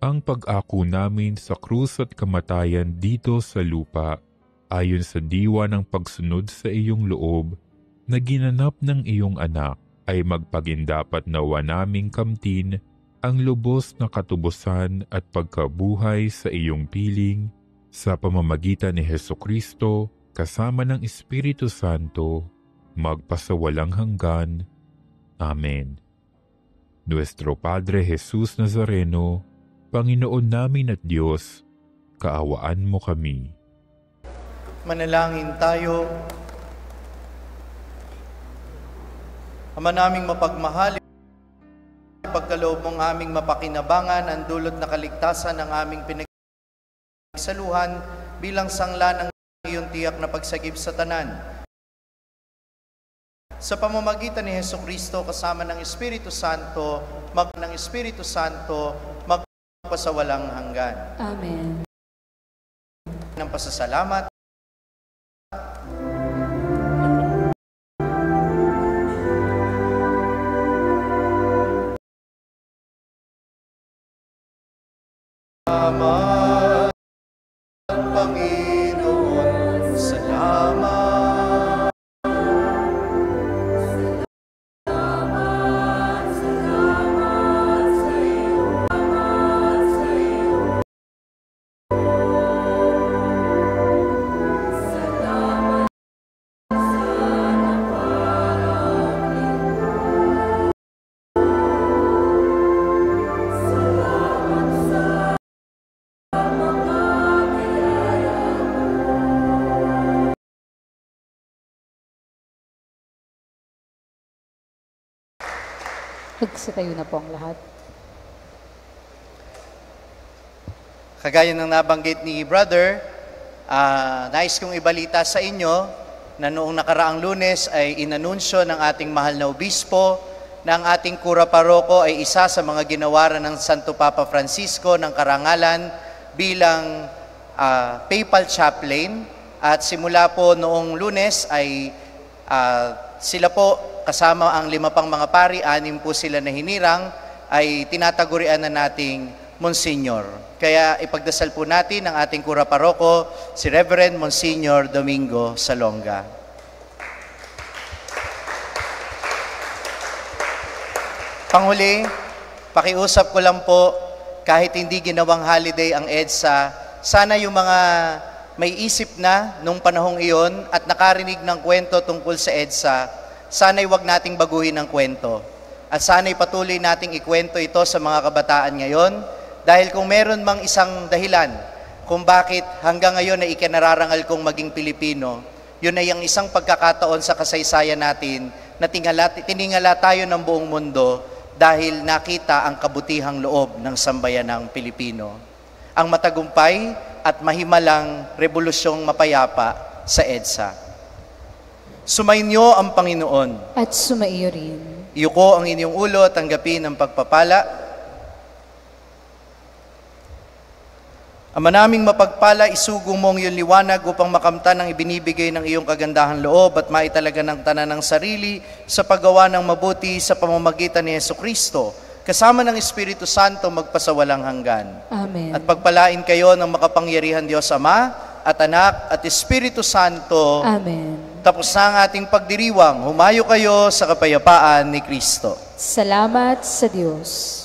Ang pag-ako namin sa krus at kamatayan dito sa lupa, ayon sa diwa ng pagsunod sa iyong loob, na ginanap ng iyong anak, ay magpagindapat nawa naming kamtin ang lubos na katubusan at pagkabuhay sa iyong piling, sa pamamagitan ni Hesukristo, kasama ng Espiritu Santo, magpasawalang hanggan. Amen. Nuestro Padre Jesus Nazareno, Panginoon namin at Diyos, kaawaan mo kami. Manalangin tayo. Ama naming mapagmahal, pagkaloob mong aming mapakinabangan ang dulot na kaligtasan ng aming pinagsaluhan bilang sangla ng iyong tiyak na pagsagip sa tanan. Sa pamamagitan ni Hesukristo kasama ng Espiritu Santo, magpasawalang hanggan. Amen. Ng pasasalamat. Salamat, Panginoon, salamat. Magsitayo na po ang lahat. Kagaya ng nabanggit ni Brother, nais kong ibalita sa inyo na noong nakaraang Lunes ay inanunsyo ng ating mahal na obispo na ang ating kura paroko ay isa sa mga ginawaran ng Santo Papa Francisco ng karangalan bilang papal chaplain. At simula po noong Lunes ay sila po kasama ang 5 pang mga pari, 6 po sila na hinirang, ay tinatagurian na nating Monsignor. Kaya ipagdasal po natin ang ating kura paroko, si Reverend Monsignor Domingo Salonga. Panghuli, pakiusap ko lang po, kahit hindi ginawang holiday ang EDSA, sana yung mga may isip na nung panahong iyon at nakarinig ng kwento tungkol sa EDSA, sana'y wag nating baguhin ang kwento. At sana'y patuloy nating ikwento ito sa mga kabataan ngayon dahil kung meron mang isang dahilan kung bakit hanggang ngayon ay ikinararangal kong maging Pilipino, yun ay ang isang pagkakataon sa kasaysayan natin na tiningala tayo ng buong mundo dahil nakita ang kabutihang loob ng sambayanang Pilipino. Ang matagumpay at mahimalang revolusyong mapayapa sa EDSA. Sumainyo ang Panginoon. At sumaiyo rin. Iyuko ang inyong ulo at tanggapin ang pagpapala. Ama naming mapagpala, isugo mo ang iyong liwanag upang makamtan ang ibinibigay ng iyong kagandahan loob at maitalaga ng tanan ng sarili sa paggawa ng mabuti sa pamamagitan ni Jesucristo, kasama ng Espiritu Santo magpasawalang hanggan. Amen. At pagpalain kayo ng makapangyarihan Diyos Ama at Anak at Espiritu Santo. Amen. Tapos na ang ating pagdiriwang, humayo kayo sa kapayapaan ni Kristo. Salamat sa Diyos.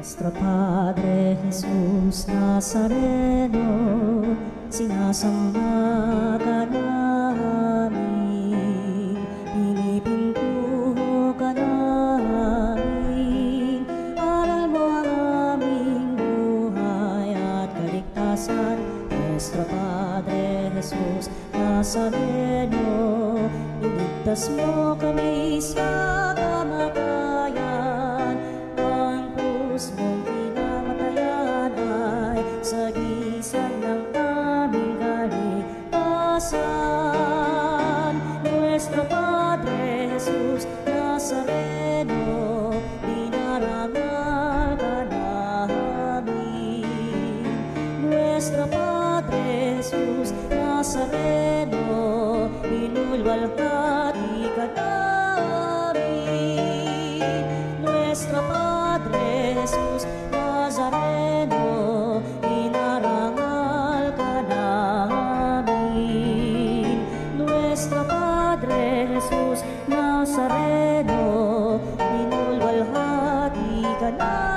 Nuestro Padre Jesus Nazareno, sinasamba ka namin, pinipintuho ka namin, aral mo ang aming buhay at kaligtasan. Nuestro Padre Jesus Nazareno, iligtas mo kami sa kamatayan, ang krus mong pinamatayan ay sagisag ng aming kaligtasan. Nuestro Padre Jesus Nazareno, dinarangal ka namin. Nuestro Padre Jesus Nazareno, inulwalhati ka namin. Nuestro Padre Jesus Nazareno, inarangal ka namin. Nuestro Padre Jesus Nazareno, inulwalhati ka namin.